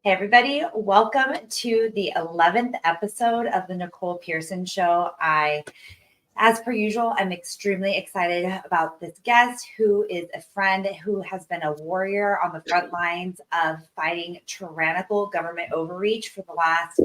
Hey, everybody. Welcome to the 11th episode of the Nicole Pearson Show. As per usual, I'm extremely excited about this guest who is a friend who has been a warrior on the front lines of fighting tyrannical government overreach for the last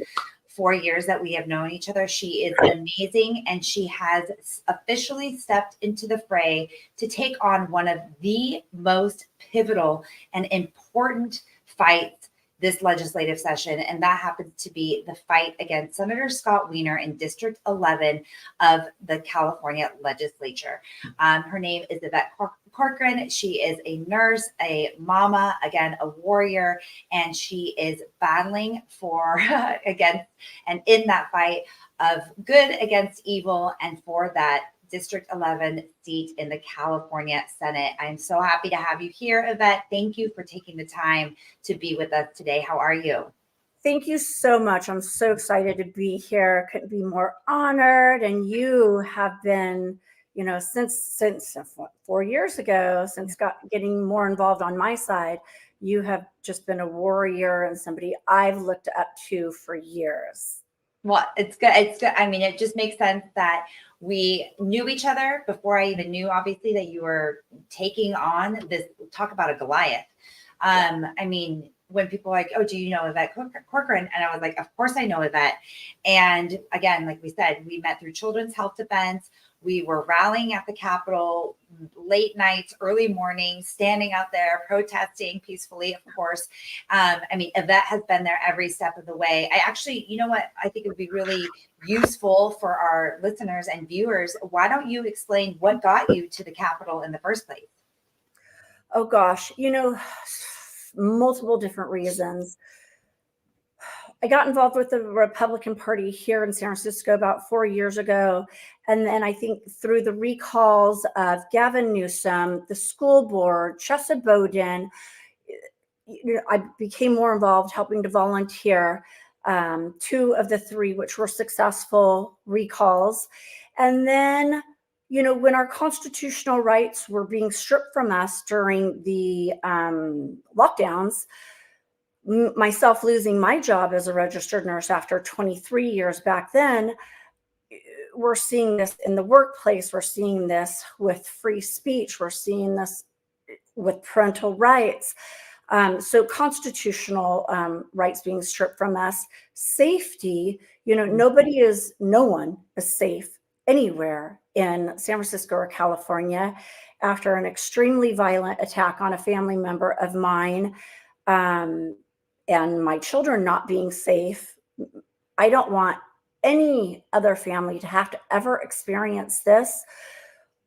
4 years that we have known each other. She is amazing, and she has officially stepped into the fray to take on one of the most pivotal and important fights this legislative session, and that happens to be the fight against Senator Scott Wiener in District 11 of the California legislature. Her name is Yvette Corkrean. She is a nurse, a mama, again, a warrior, and she is battling for against and in that fight of good against evil and for that District 11 seat in the California Senate. I'm so happy to have you here, Yvette. Thank you for taking the time to be with us today. How are you? Thank you so much. I'm so excited to be here. Couldn't be more honored. And you have been, since 4 years ago, since getting more involved on my side, you have just been a warrior and somebody I've looked up to for years. Well, it's good. It's good. I mean, it just makes sense that we knew each other before I even knew, obviously, that you were taking on this. Talk about a Goliath. I mean, when people are like, oh, do you know Yvette Corkrean? And I was like, of course I know Yvette. And again, like we said, we met through Children's Health Defense. We were rallying at the Capitol, late nights, early mornings, standing out there, protesting peacefully, of course. I mean, Yvette has been there every step of the way. I actually, you know what? I think it would be really useful for our listeners and viewers. Why don't you explain what got you to the Capitol in the first place? Oh, gosh, multiple different reasons. I got involved with the Republican Party here in San Francisco about 4 years ago. And then I think through the recalls of Gavin Newsom, the school board, Chesa Boudin, I became more involved helping to volunteer. 2 of the 3, which were successful recalls. And then, when our constitutional rights were being stripped from us during the lockdowns, myself losing my job as a registered nurse after 23 years back then, we're seeing this in the workplace. We're seeing this with free speech. We're seeing this with parental rights. So constitutional rights being stripped from us, safety, no one is safe anywhere in San Francisco or California after an extremely violent attack on a family member of mine. And my children not being safe. I don't want any other family to have to ever experience this.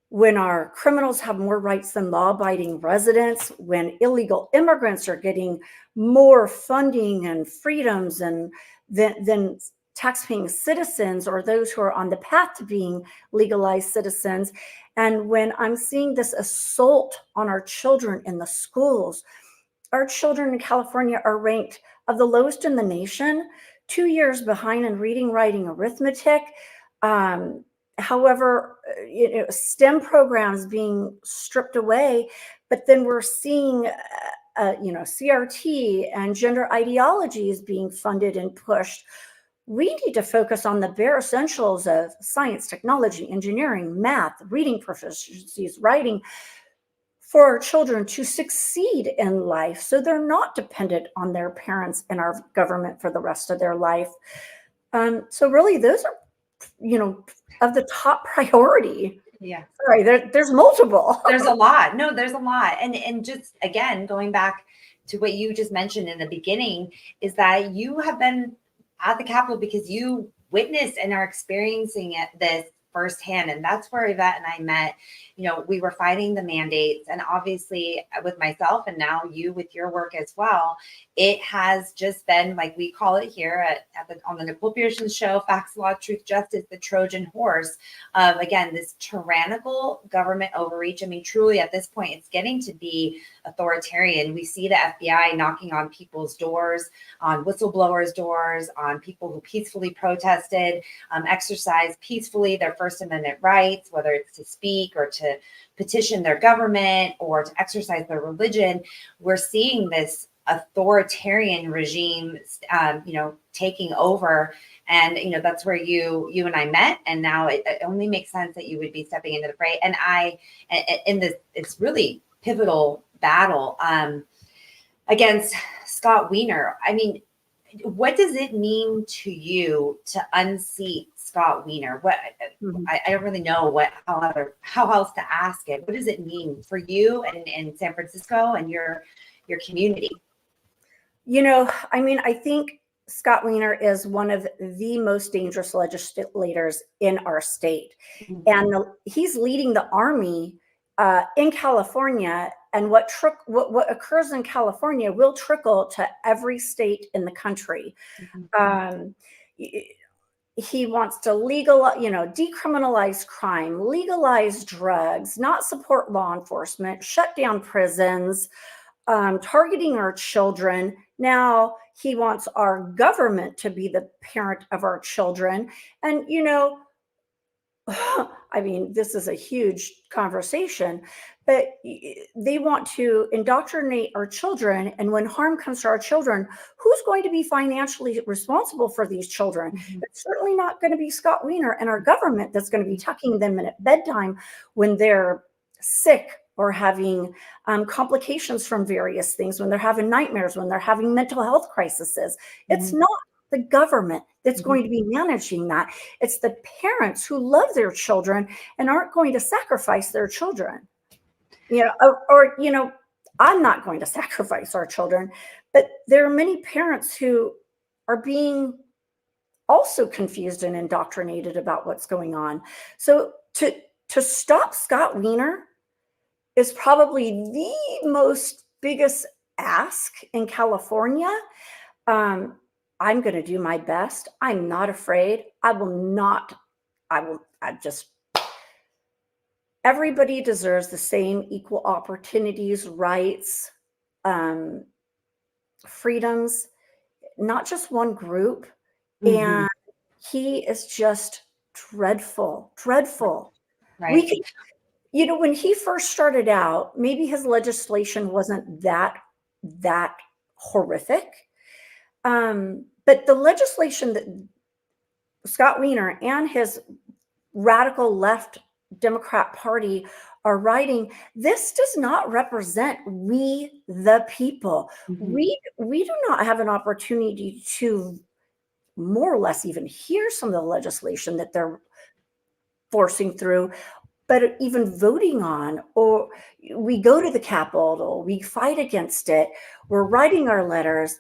When our criminals have more rights than law-abiding residents, when illegal immigrants are getting more funding and freedoms than tax-paying citizens or those who are on the path to being legalized citizens, and when I'm seeing this assault on our children in the schools. Our children in California are ranked of the lowest in the nation, 2 years behind in reading, writing, arithmetic. However, STEM programs being stripped away, but then we're seeing, CRT and gender ideologies being funded and pushed. We need to focus on the bare essentials of science, technology, engineering, math, reading proficiencies, writing, for our children to succeed in life so they're not dependent on their parents and our government for the rest of their life. So really, those are, of the top priority. Yeah. Sorry, there's multiple. There's a lot. No, there's a lot. And just, again, going back to what you just mentioned in the beginning, is that you have been at the Capitol because you witnessed and are experiencing this firsthand. And that's where Yvette and I met. We were fighting the mandates, and obviously with myself and now you with your work as well, it has just been, like we call it here on the Nicole Pearson Show, Facts, Law, Truth, Justice, the Trojan horse of, again, this tyrannical government overreach. I mean, truly at this point, it's getting to be authoritarian. We see the FBI knocking on people's doors, on whistleblowers' doors, on people who peacefully protested, exercised peacefully their First Amendment rights, whether it's to speak or to petition their government or to exercise their religion. We're seeing this authoritarian regime, taking over. And, that's where you and I met. And now it only makes sense that you would be stepping into the fray. And in this, it's really pivotal battle against Scott Wiener. I mean, what does it mean to you to unseat Scott Wiener? I don't really know how else to ask it. What does it mean for you and in San Francisco and your community? I think Scott Wiener is one of the most dangerous legislators in our state. Mm-hmm. And he's leading the army in California. And what occurs in California will trickle to every state in the country. Mm-hmm. He wants to decriminalize crime, legalize drugs, not support law enforcement, shut down prisons, targeting our children. Now he wants our government to be the parent of our children. And, this is a huge conversation, but they want to indoctrinate our children. And when harm comes to our children, who's going to be financially responsible for these children? Mm-hmm. It's certainly not going to be Scott Wiener and our government that's going to be tucking them in at bedtime when they're sick or having complications from various things, when they're having nightmares, when they're having mental health crises. Mm-hmm. It's not the government that's mm-hmm. going to be managing that. It's the parents who love their children and aren't going to sacrifice their children. I'm not going to sacrifice our children, but there are many parents who are being also confused and indoctrinated about what's going on. So to stop Scott Wiener is probably the most biggest ask in California. I'm going to do my best. I'm not afraid. Everybody deserves the same equal opportunities, rights, freedoms, not just one group. Mm-hmm. And he is just dreadful. Right. When he first started out, maybe his legislation wasn't that horrific. But the legislation that Scott Wiener and his radical left Democrat Party are writing, this does not represent we the people. Mm-hmm. We do not have an opportunity to more or less even hear some of the legislation that they're forcing through, but even voting on, or we go to the Capitol, we fight against it, we're writing our letters.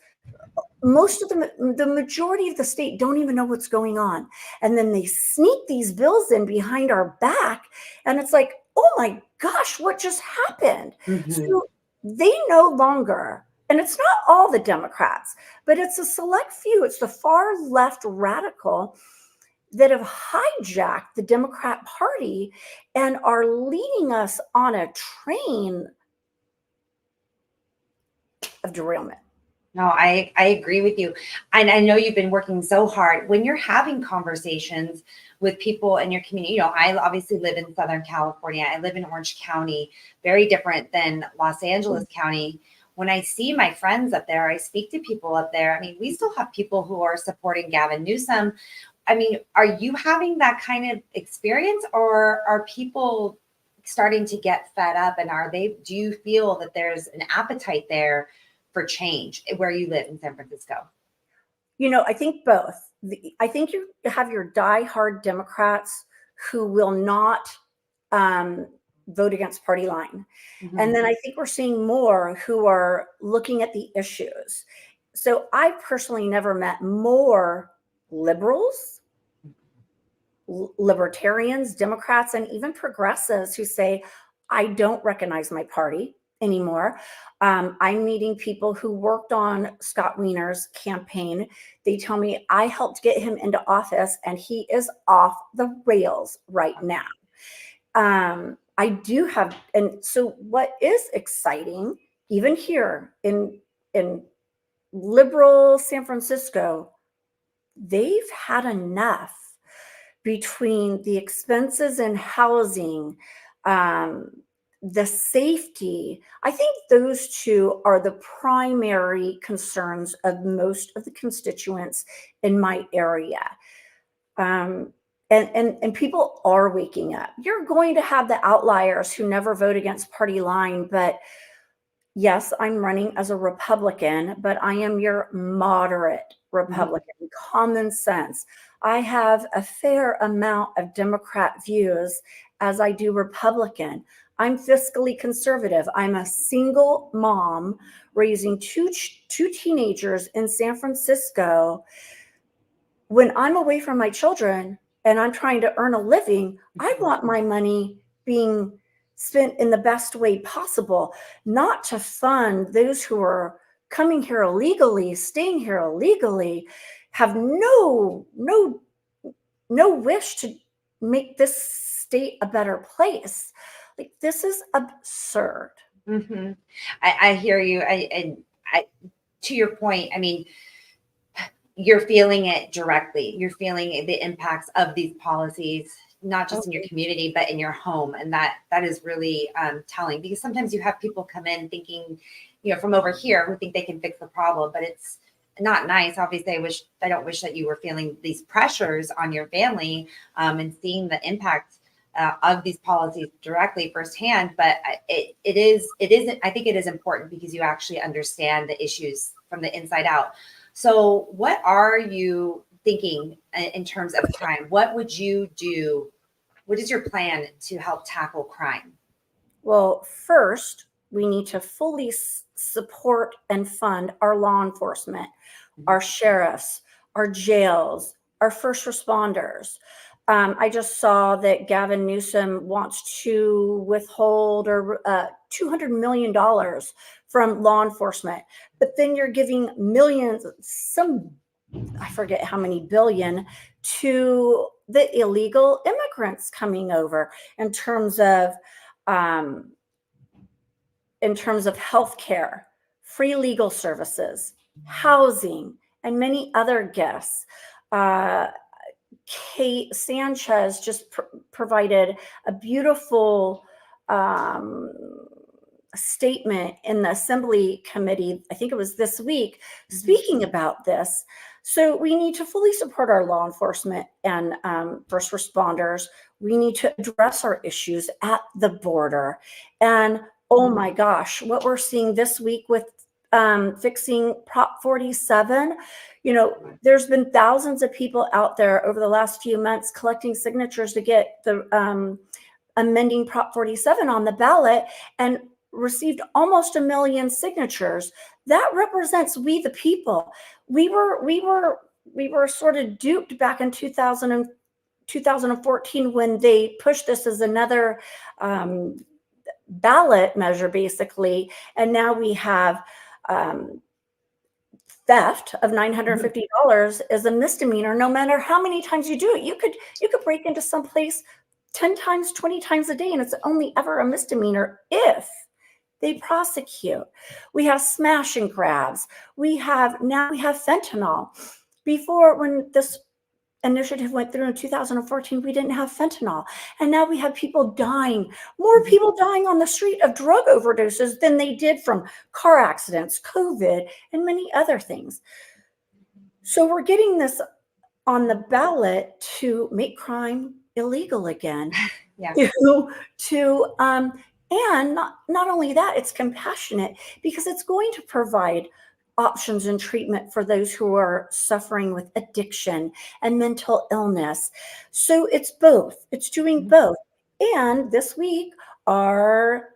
Most of the majority of the state don't even know what's going on. And then they sneak these bills in behind our back. And it's like, oh my gosh, what just happened? Mm-hmm. So they no longer, and it's not all the Democrats, but it's a select few. It's the far left radical that have hijacked the Democrat Party and are leading us on a train of derailment. No, I agree with you. And I know you've been working so hard when you're having conversations with people in your community. I obviously live in Southern California. I live in Orange County, very different than Los Angeles County. When I see my friends up there, I speak to people up there. We still have people who are supporting Gavin Newsom. Are you having that kind of experience, or are people starting to get fed up? And do you feel that there's an appetite there for change where you live in San Francisco? I think both. I think you have your diehard Democrats who will not vote against party line. Mm-hmm. And then I think we're seeing more who are looking at the issues. So I personally never met more liberals, libertarians, Democrats, and even progressives who say, I don't recognize my party anymore. I'm meeting people who worked on Scott Wiener's campaign. They tell me I helped get him into office and he is off the rails right now. I do have, and so what is exciting, even here in liberal San Francisco, they've had enough between the expenses in housing, the safety, I think those two are the primary concerns of most of the constituents in my area. And people are waking up. You're going to have the outliers who never vote against party line, but yes, I'm running as a Republican, but I am your moderate Republican, common sense. I have a fair amount of Democrat views as I do Republican. I'm fiscally conservative. I'm a single mom raising two teenagers in San Francisco. When I'm away from my children and I'm trying to earn a living, I want my money being spent in the best way possible, not to fund those who are coming here illegally, staying here illegally, have no wish to make this state a better place. Like, this is absurd. Mm-hmm. I hear you. I to your point, I mean, you're feeling it directly. You're feeling the impacts of these policies, not just in your community, but in your home. And that is really telling, because sometimes you have people come in thinking, from over here who think they can fix the problem, but it's not nice. Obviously, I don't wish that you were feeling these pressures on your family and seeing the impact of these policies directly firsthand. But I think it is important because you actually understand the issues from the inside out. So what are you thinking in terms of crime? What would you do? What is your plan to help tackle crime? Well, first, we need to fully support and fund our law enforcement, our sheriffs, our jails, our first responders. I just saw that Gavin Newsom wants to withhold $200 million from law enforcement, but then you're giving millions, I forget how many billion, to the illegal immigrants coming over in terms of healthcare, free legal services, housing, and many other gifts. Kate Sanchez just provided a beautiful statement in the Assembly Committee, I think it was this week, speaking about this. So we need to fully support our law enforcement and first responders. We need to address our issues at the border. And oh my gosh, what we're seeing this week with fixing Prop 47, there's been thousands of people out there over the last few months collecting signatures to get the amending Prop 47 on the ballot, and received almost 1 million signatures. That represents we the people. We were sort of duped back in 2014 when they pushed this as another ballot measure, basically, and now we have theft of $950 is a misdemeanor. No matter how many times you do it, you could break into some place 10 times, 20 times a day, and it's only ever a misdemeanor if they prosecute. We have smash and grabs. Now we have fentanyl. Before, when this initiative went through in 2014, we didn't have fentanyl. And now we have people dying, more people dying on the street of drug overdoses than they did from car accidents, COVID, and many other things. So we're getting this on the ballot to make crime illegal again. Yeah. And not only that, it's compassionate because it's going to provide options and treatment for those who are suffering with addiction and mental illness. So it's both. It's doing both. And this week, our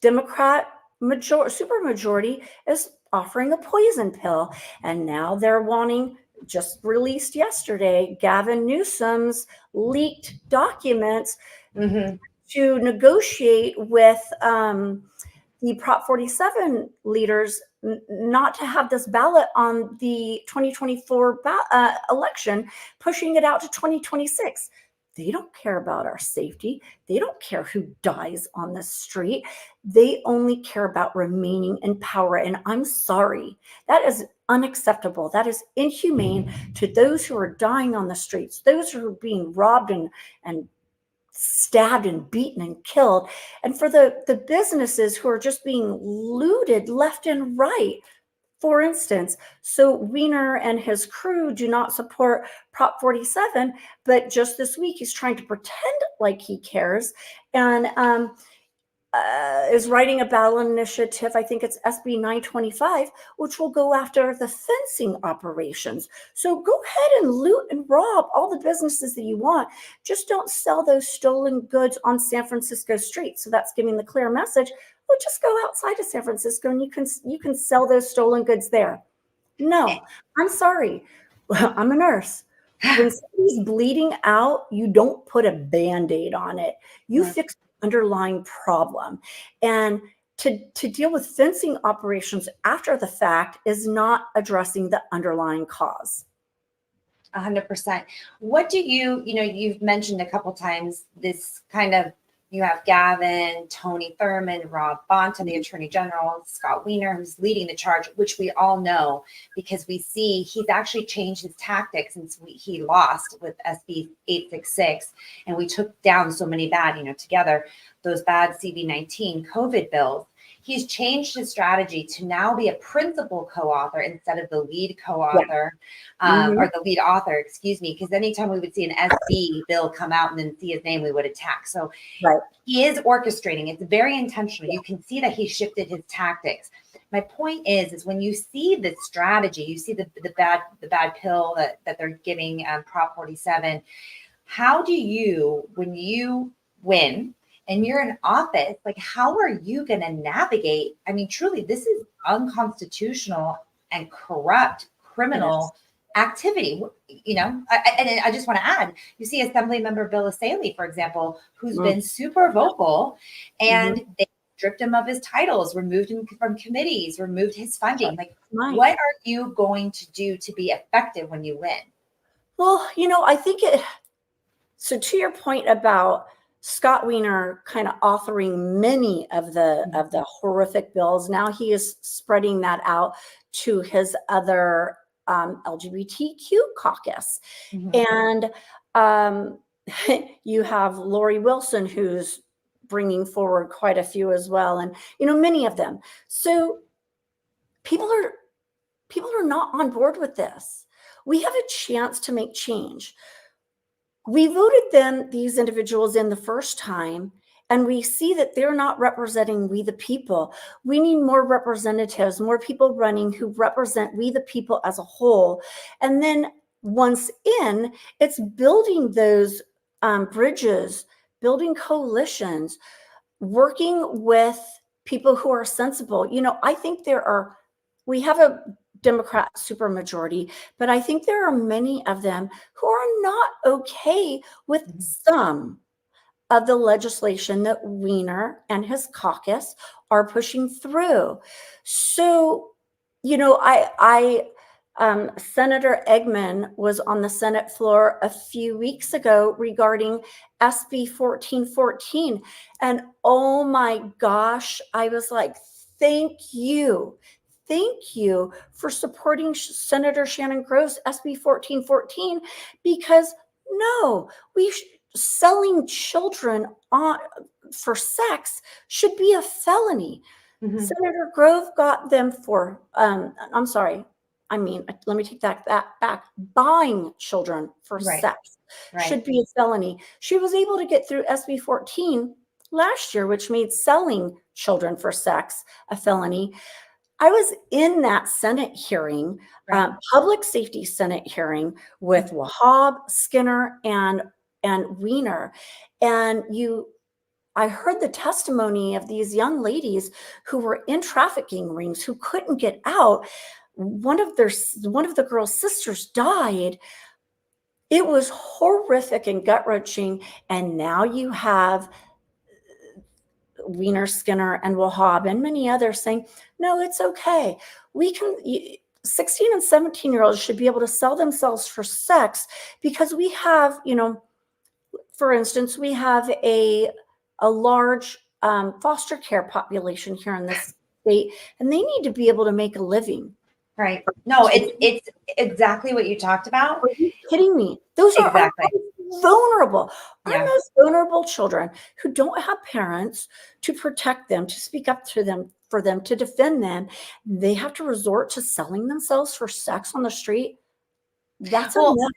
Democrat supermajority is offering a poison pill. And now they're wanting, just released yesterday, Gavin Newsom's leaked documents to negotiate with the Prop 47 leaders not to have this ballot on the 2024 election, pushing it out to 2026. They don't care about our safety. They don't care who dies on the street. They only care about remaining in power. And I'm sorry, that is unacceptable. That is inhumane to those who are dying on the streets, those who are being robbed and stabbed and beaten and killed. And for the businesses who are just being looted left and right. For instance, so Wiener and his crew do not support Prop 47, but just this week he's trying to pretend like he cares and is writing a ballot initiative. I think it's SB 925, which will go after the fencing operations. So go ahead and loot and rob all the businesses that you want. Just don't sell those stolen goods on San Francisco streets. So that's giving the clear message. Well, just go outside of San Francisco and you can sell those stolen goods there. No, I'm sorry. I'm a nurse. When somebody's bleeding out, you don't put a Band-Aid on it. You fix the underlying problem. And to deal with fencing operations after the fact is not addressing the underlying cause. 100%. What do you've mentioned a couple times this kind of, you have Gavin, Tony Thurmond, Rob Bonta, the Attorney General, Scott Wiener, who's leading the charge, which we all know because we see he's actually changed his tactics since he lost with SB 866, and we took down so many bad, together, those bad CV-19 COVID bills. He's changed his strategy to now be a principal co-author instead of the lead co-author, or the lead author, excuse me, because anytime we would see an SB bill come out and then see his name, we would attack. So he is orchestrating. It's very intentional. You can see that he shifted his tactics. My point is when you see this strategy, you see the bad pill that they're giving Prop 47. How do you, when you win, and you're in office, like, how are you going to navigate? I mean, truly, this is unconstitutional and corrupt criminal activity. And I just want to add, you see Assembly Member Bill Asaley, for example, who's been super vocal, and they stripped him of his titles, removed him from committees, removed his funding. Like, what are you going to do to be effective when you win? Well, I think so to your point about Scott Wiener kind of authoring many of the horrific bills. Now he is spreading that out to his other LGBTQ caucus. And you have Lori Wilson, who's bringing forward quite a few as well. And, many of them. So people are not on board with this. We have a chance to make change. We voted these individuals in the first time, and we see that they're not representing we the people. We need more representatives, more people running who represent we the people as a whole. And then once in, it's building those bridges, building coalitions, working with people who are sensible. I think we have a Democrat supermajority, but I think there are many of them who are not okay with some of the legislation that Wiener and his caucus are pushing through. So, Senator Eggman was on the Senate floor a few weeks ago regarding SB 1414. And oh my gosh, I was like, thank you. Thank you for supporting Senator Shannon Gross SB 1414, because selling children for sex should be a felony. Senator Grove got them for, let me take that back. Buying children for sex should be a felony. She was able to get through SB 14 last year, which made selling children for sex a felony. I was in that Senate hearing, public safety Senate hearing with Wahab, Skinner, and Wiener. And I heard the testimony of these young ladies who were in trafficking rings who couldn't get out. One of the girls' sisters died. It was horrific and gut-wrenching. And now you have Wiener, Skinner, and Wahab, and many others saying, no, it's okay. 16 and 17-year-olds should be able to sell themselves for sex because we have, for instance, we have a large foster care population here in this state, and they need to be able to make a living. Right. No, it's exactly what you talked about. Are you kidding me? Those are our rights. vulnerable. Our Yeah. most vulnerable children who don't have parents to protect them, to speak up to them, for them to defend them, they have to resort to selling themselves for sex on the street. That's a Well, myth.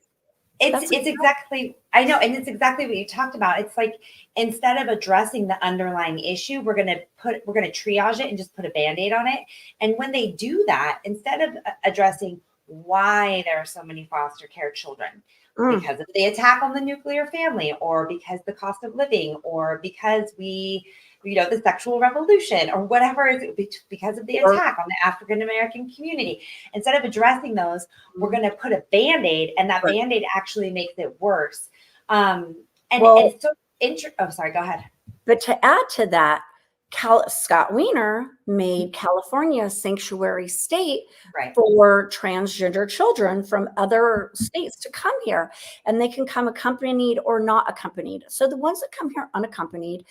That's a it's exactly, I know, and it's exactly what you talked about. It's like, instead of addressing the underlying issue, we're going to triage it and just put a Band-Aid on it. And when they do that, instead of addressing why there are so many foster care children, because of the attack on the nuclear family, or because the cost of living, or because the sexual revolution, or whatever, is because of the attack on the African American community. Instead of addressing those, we're going to put a Band-Aid, and that Band-Aid actually makes it worse. And so, oh, sorry, go ahead. But to add to that, Scott Wiener made California a sanctuary state for transgender children from other states to come here, and they can come accompanied or not accompanied. So the ones that come here unaccompanied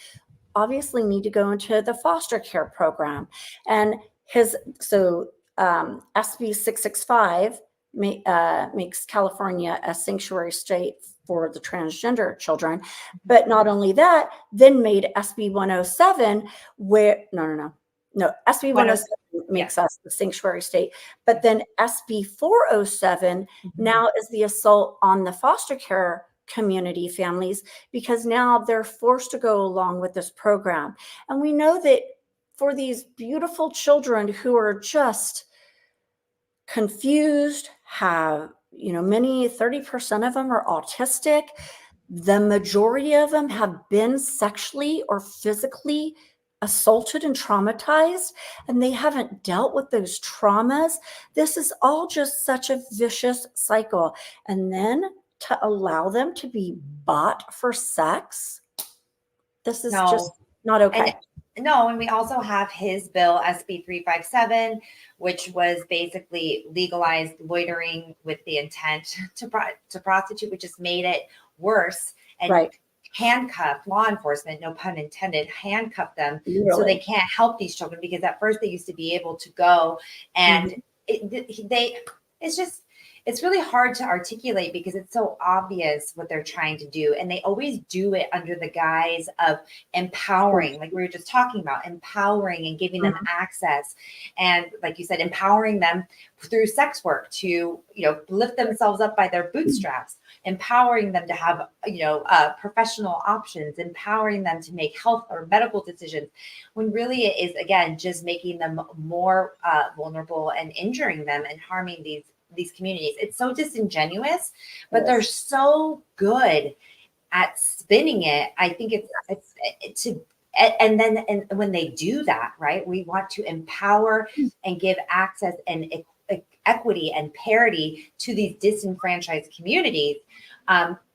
obviously need to go into the foster care program. And SB 665 makes California a sanctuary state for the transgender children. But not only that, then made SB 107, where SB 107 makes us the sanctuary state. But then SB 407 now is the assault on the foster care community families, because now they're forced to go along with this program. And we know that for these beautiful children who are just confused, have, many, 30% of them are autistic. The majority of them have been sexually or physically assaulted and traumatized, and they haven't dealt with those traumas. This is all just such a vicious cycle. And then to allow them to be bought for sex, this is just not okay. And we also have his bill, SB 357, which was basically legalized loitering with the intent to prostitute, which just made it worse, and handcuff law enforcement, no pun intended, handcuff them so they can't help these children, because at first they used to be able to go, and it's really hard to articulate because it's so obvious what they're trying to do. And they always do it under the guise of empowering, like we were just talking about, empowering and giving them access. And like you said, empowering them through sex work to, lift themselves up by their bootstraps, empowering them to have, professional options, empowering them to make health or medical decisions, when really it is, again, just making them more vulnerable and injuring them and harming these communities. It's so disingenuous, but they're so good at spinning it. I think and when they do that, right, we want to empower and give access and equity and parity to these disenfranchised communities.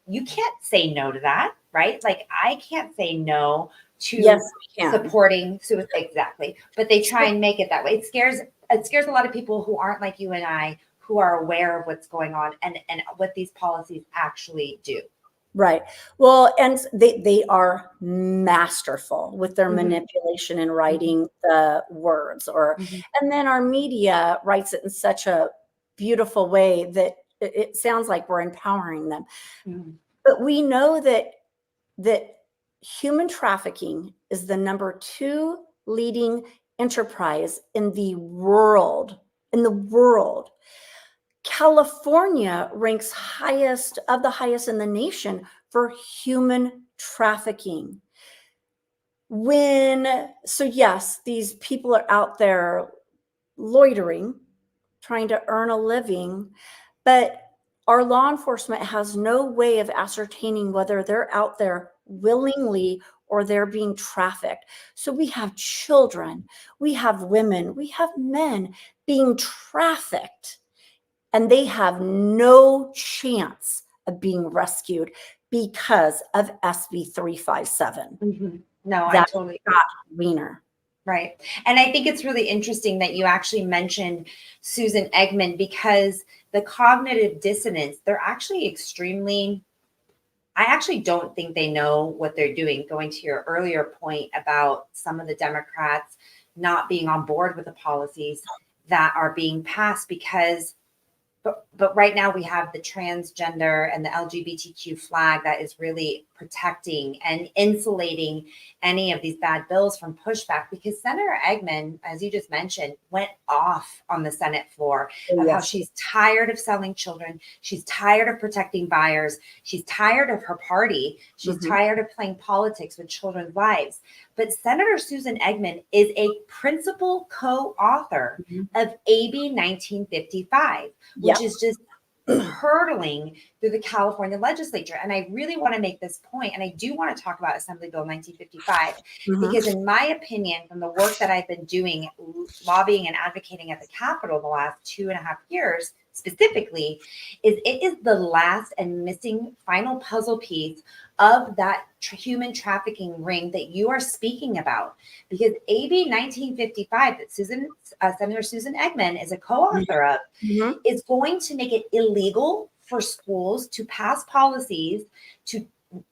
You can't say no to that, right? Like, I can't say no to supporting suicide. Exactly. But they try and make it that way. It scares a lot of people who aren't like you and I, who are aware of what's going on and what these policies actually do. Right. Well, and they are masterful with their manipulation and writing the words, and then our media writes it in such a beautiful way that it sounds like we're empowering them. But we know that human trafficking is the number 2 leading enterprise in the world. California ranks highest in the nation for human trafficking. Yes, these people are out there loitering, trying to earn a living, but our law enforcement has no way of ascertaining whether they're out there willingly or they're being trafficked. So we have children, we have women, we have men being trafficked, and they have no chance of being rescued because of SB 357. No, That's I totally Scott Wiener. Right. And I think it's really interesting that you actually mentioned Susan Eggman, because the cognitive dissonance, they're actually I actually don't think they know what they're doing. Going to your earlier point about some of the Democrats not being on board with the policies that are being passed, because But right now we have the transgender and the LGBTQ flag that is really protecting and insulating any of these bad bills from pushback, because Senator Eggman, as you just mentioned, went off on the Senate floor of how she's tired of selling children. She's tired of protecting buyers. She's tired of her party. She's tired of playing politics with children's lives. But Senator Susan Eggman is a principal co-author of AB 1955, which is just hurtling through the California legislature. And I really want to make this point, and I do want to talk about Assembly Bill 1955, because in my opinion, from the work that I've been doing, lobbying and advocating at the Capitol the last 2.5 years specifically, it is the last and missing final puzzle piece of that human trafficking ring that you are speaking about. Because AB 1955 that Senator Susan Eggman is a co-author of is going to make it illegal for schools to pass policies to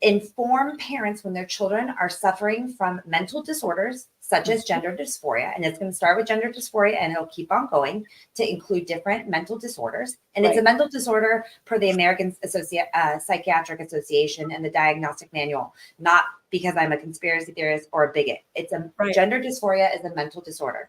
inform parents when their children are suffering from mental disorders such as gender dysphoria. And it's going to start with gender dysphoria and it'll keep on going to include different mental disorders. And it's a mental disorder per the American Psychiatric Association and the Diagnostic Manual, not because I'm a conspiracy theorist or a bigot. It's a gender dysphoria is a mental disorder.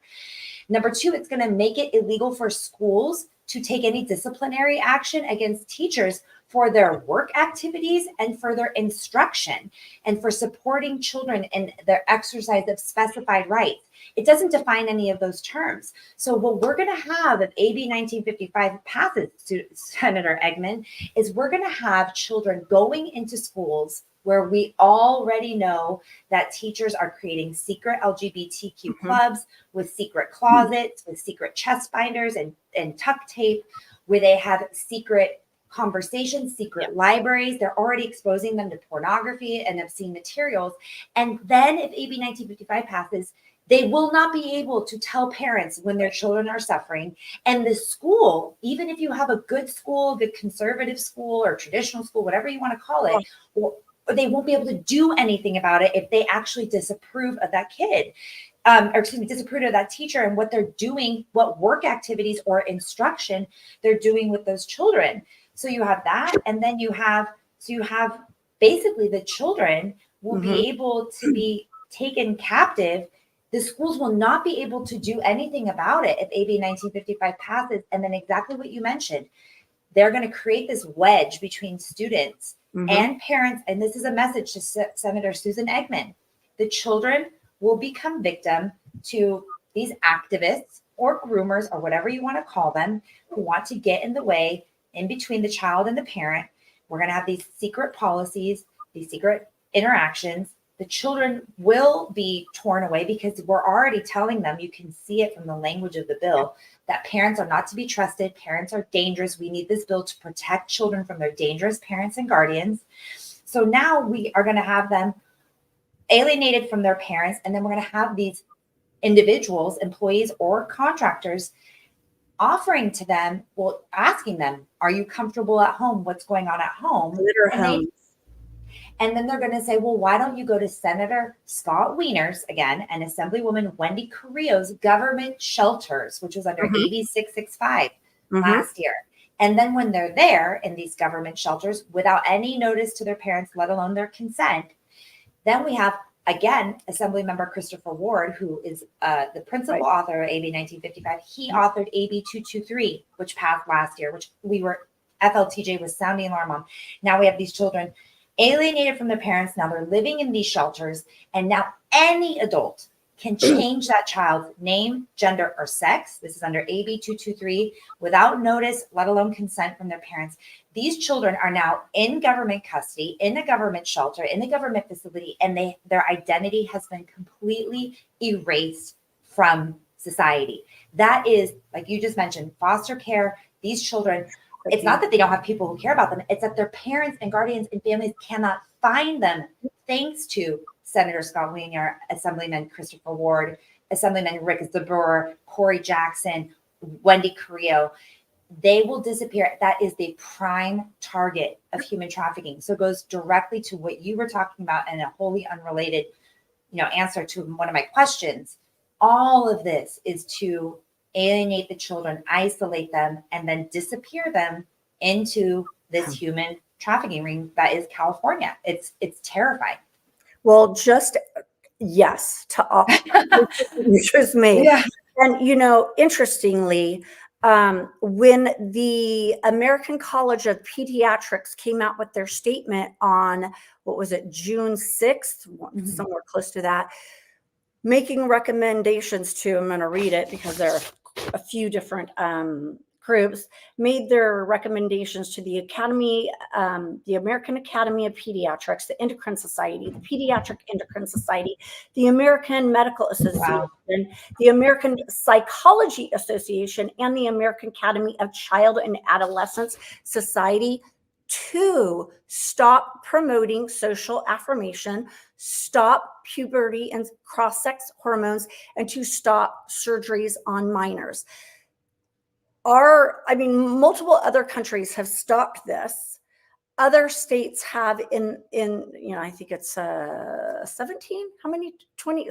Number two, it's going to make it illegal for schools to take any disciplinary action against teachers for their work activities and for their instruction and for supporting children in their exercise of specified rights. It doesn't define any of those terms. So what we're going to have if AB 1955 passes to Senator Eggman is we're going to have children going into schools where we already know that teachers are creating secret LGBTQ clubs with secret closets, with secret chest binders and tuck tape, where they have secret conversations, secret libraries. They're already exposing them to pornography and obscene materials. And then if AB 1955 passes, they will not be able to tell parents when their children are suffering. And the school, even if you have a good school, good conservative school or traditional school, whatever you want to call it, or they won't be able to do anything about it if they actually disapprove of that kid. Disapprove of that teacher and what they're doing, what work activities or instruction they're doing with those children. So you have that, and then you have basically the children will be able to be taken captive. The schools will not be able to do anything about it if AB 1955 passes. And then exactly what you mentioned, they're going to create this wedge between students and parents. And this is a message to Senator Susan Eggman. The children will become victim to these activists or groomers or whatever you want to call them, who want to get in the way in between the child and the parent. We're going to have these secret policies, these secret interactions. The children will be torn away because we're already telling them, you can see it from the language of the bill, that parents are not to be trusted. Parents are dangerous. We need this bill to protect children from their dangerous parents and guardians. So now we are going to have them alienated from their parents. And then we're going to have these individuals, employees or contractors, offering to them, well, asking them, are you comfortable at home? What's going on at home? And then they're going to say, well, why don't you go to Senator Scott Wiener's, again, and Assemblywoman Wendy Carrillo's government shelters, which was under AB 665 last year. And then when they're there in these government shelters without any notice to their parents, let alone their consent, then we have, again, Assemblymember Christopher Ward, who is the principal author of AB 1955. He authored AB 223, which passed last year, which FLTJ was sounding alarm on. Now we have these children alienated from their parents. Now they're living in these shelters. And now any adult can change that child's name, gender, or sex. This is under AB 223 without notice, let alone consent from their parents. These children are now in government custody, in a government shelter, in a government facility, and their identity has been completely erased from society. That is, like you just mentioned, foster care. These children, it's not that they don't have people who care about them. It's that their parents and guardians and families cannot find them, thanks to Senator Scott Wiener, Assemblyman Christopher Ward, Assemblyman Rick Zabur, Corey Jackson, Wendy Carrillo. They will disappear. That is the prime target of human trafficking. So it goes directly to what you were talking about and a wholly unrelated, answer to one of my questions. All of this is to alienate the children, isolate them, and then disappear them into this human trafficking ring that is California. It's terrifying. Well, just yes to all you just made. Yeah. And, interestingly, when the American College of Pediatrics came out with their statement on, what was it, June 6th, somewhere close to that, making recommendations to, I'm going to read it because there are a few different groups, made their recommendations to the Academy, the American Academy of Pediatrics, the Endocrine Society, the Pediatric Endocrine Society, the American Medical Association, the American Psychology Association, and the American Academy of Child and Adolescent Society to stop promoting social affirmation, stop puberty and cross-sex hormones, and to stop surgeries on minors. Multiple other countries have stopped this. Other states have in I think it's 17, how many, 20,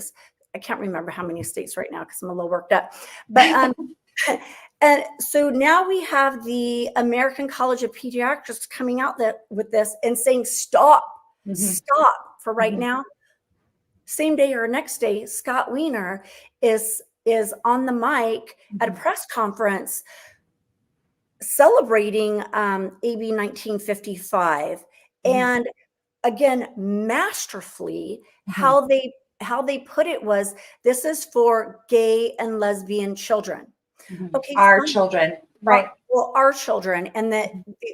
I can't remember how many states right now because I'm a little worked up. But and so now we have the American College of Pediatrics coming out with this and saying stop for right now. Same day or next day, Scott Wiener is on the mic at a press conference celebrating AB 1955, and again, masterfully, how they put it was, this is for gay and lesbian children. Okay, our children, right? Well, our children, and that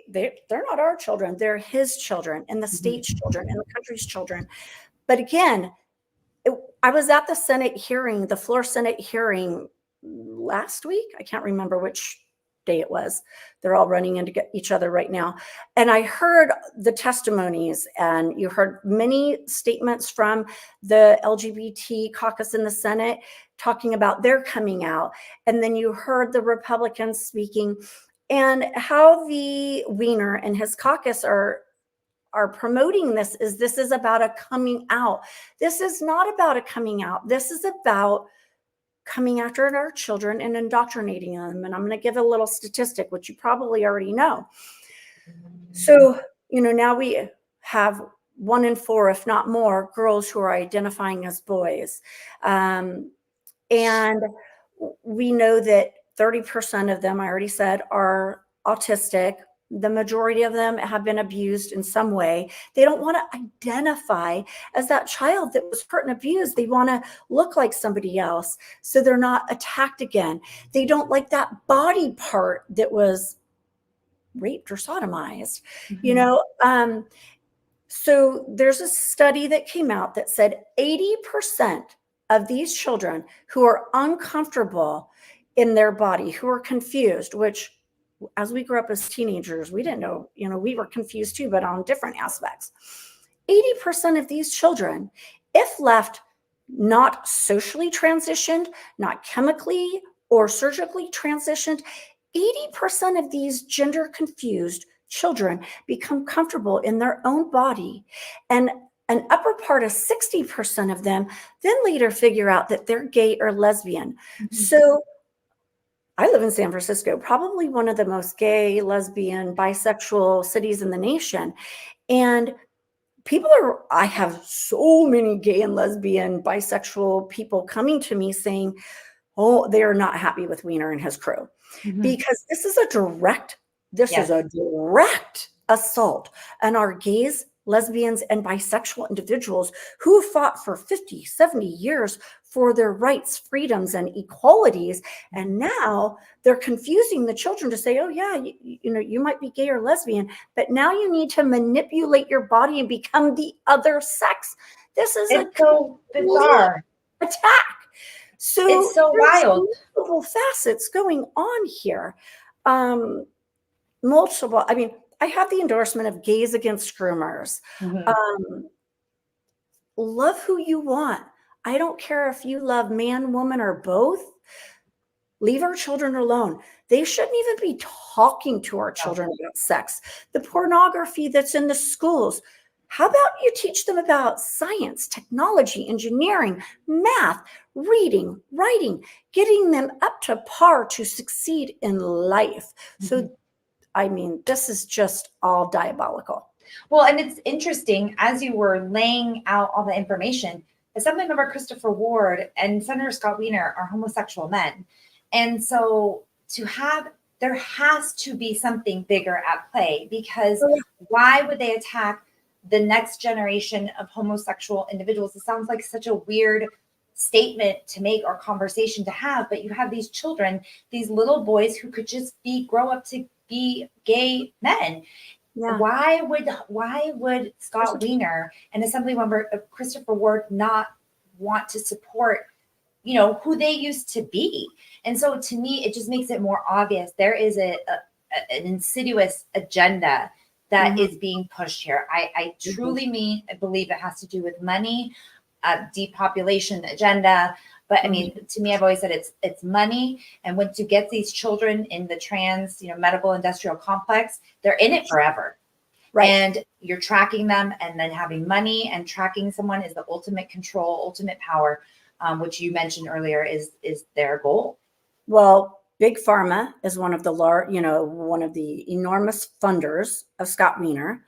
they're not our children; they're his children, and the state's children, and the country's children. But again, I was at the Senate hearing, the floor Senate hearing last week. I can't remember which day it was. They're all running into each other right now. And I heard the testimonies, and you heard many statements from the LGBT caucus in the Senate talking about their coming out. And then you heard the Republicans speaking, and how the Wiener and his caucus are promoting this is about a coming out. This is not about a coming out. This is about coming after our children and indoctrinating them. And I'm going to give a little statistic, which you probably already know. So, now we have 1 in 4, if not more, girls who are identifying as boys. And we know that 30% of them, I already said, are autistic. The majority of them have been abused in some way. They don't want to identify as that child that was hurt and abused. They want to look like somebody else so they're not attacked again. They don't like that body part that was raped or sodomized, So there's a study that came out that said 80% of these children who are uncomfortable in their body, who are confused, which as we grew up as teenagers, we didn't know, we were confused too, but on different aspects. 80% of these children, if left not socially transitioned, not chemically or surgically transitioned, 80% of these gender confused children become comfortable in their own body. And an upper part of 60% of them then later figure out that they're gay or lesbian. So I live in San Francisco, probably one of the most gay, lesbian, bisexual cities in the nation. And I have so many gay and lesbian, bisexual people coming to me saying, oh, they are not happy with Wiener and his crew. Because this is a direct assault on our gays, lesbians, and bisexual individuals who fought for 50, 70 years for their rights, freedoms, and equalities. And now they're confusing the children to say, oh yeah, you might be gay or lesbian, but now you need to manipulate your body and become the other sex. This is so bizarre attack. So it's so wild. Multiple facets going on here. Multiple. I have the endorsement of Gays Against Groomers. Love who you want. I don't care if you love man, woman, or both. Leave our children alone. They shouldn't even be talking to our children about sex. The pornography that's in the schools. How about you teach them about science, technology, engineering, math, reading, writing, getting them up to par to succeed in life? So, I mean, this is just all diabolical. Well, and it's interesting as you were laying out all the information, Assembly Member Christopher Ward and Senator Scott Wiener are homosexual men. And so there has to be something bigger at play, because why would they attack the next generation of homosexual individuals? It sounds like such a weird statement to make or conversation to have, but you have these children, these little boys who could just grow up to be gay men. Yeah. Why would Scott Wiener and Assembly Member Christopher Ward not want to support, who they used to be? And so to me, it just makes it more obvious there is an insidious agenda that is being pushed here. I truly believe it has to do with money, depopulation agenda. But I mean, to me, I've always said it's money. And once you get these children in the trans, medical industrial complex, they're in it forever. Right. And you're tracking them, and then having money and tracking someone is the ultimate control, ultimate power, which you mentioned earlier is their goal. Well, Big Pharma is one of the enormous funders of Scott Wiener,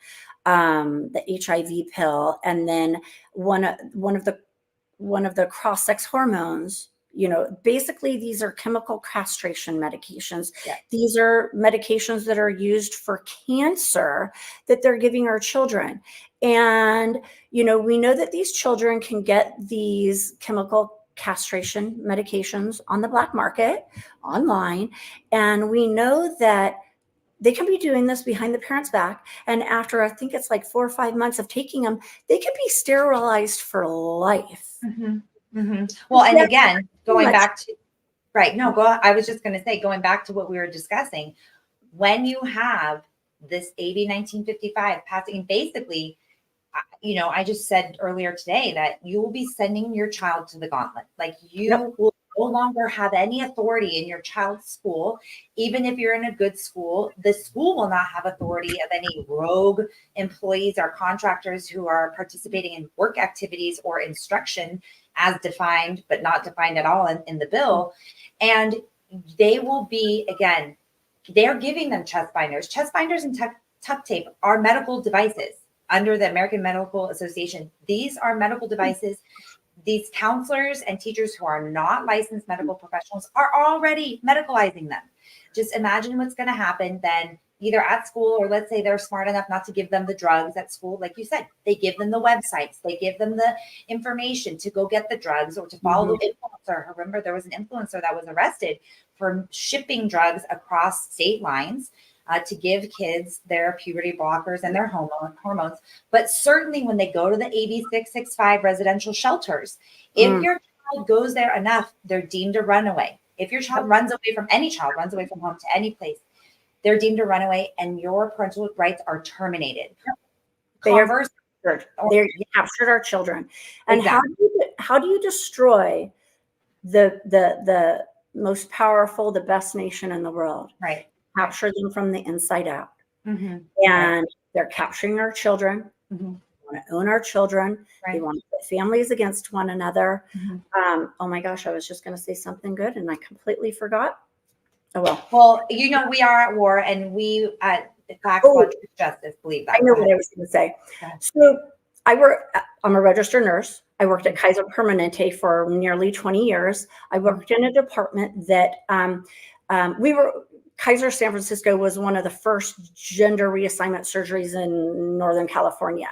the HIV pill, and then one of the cross-sex hormones. Basically these are chemical castration medications. Yeah. These are medications that are used for cancer that they're giving our children. And, we know that these children can get these chemical castration medications on the black market online. And we know that they can be doing this behind the parents' back. And after, I think it's like 4 or 5 months of taking them, they can be sterilized for life. Well, and again, going back to, I was just going to say, going back to what we were discussing, when you have this AB 1955 passing, basically, I just said earlier today that you will be sending your child to the gauntlet. Like you will no longer have any authority in your child's school. Even if you're in a good school, the school will not have authority of any rogue employees or contractors who are participating in work activities or instruction as defined, but not defined at all in the bill. And they will be, again, they're giving them chest binders. Chest binders and tuck tape are medical devices under the American Medical Association. These are medical devices. These counselors and teachers who are not licensed medical professionals are already medicalizing them. Just imagine what's going to happen then, either at school, or let's say they're smart enough not to give them the drugs at school. Like you said, they give them the websites, they give them the information to go get the drugs or to follow the influencer. Remember, there was an influencer that was arrested for shipping drugs across state lines to give kids their puberty blockers and their hormones. But certainly when they go to the AB 665 residential shelters, if your child goes there enough, they're deemed a runaway. If your child runs away from home to any place, they're deemed a runaway, and your parental rights are terminated. They captured our children. And how do you destroy the most powerful, the best nation in the world? Right. Capture them from the inside out. And they're capturing our children. They want to own our children. They want to put families against one another. Oh my gosh, I was just going to say something good and I completely forgot. Oh well. Well, we are at war, and we at Facts Law Truth Justice believe that. I know what I was going to say. So I'm a registered nurse. I worked at Kaiser Permanente for nearly 20 years. I worked in a department that Kaiser San Francisco was one of the first gender reassignment surgeries in Northern California.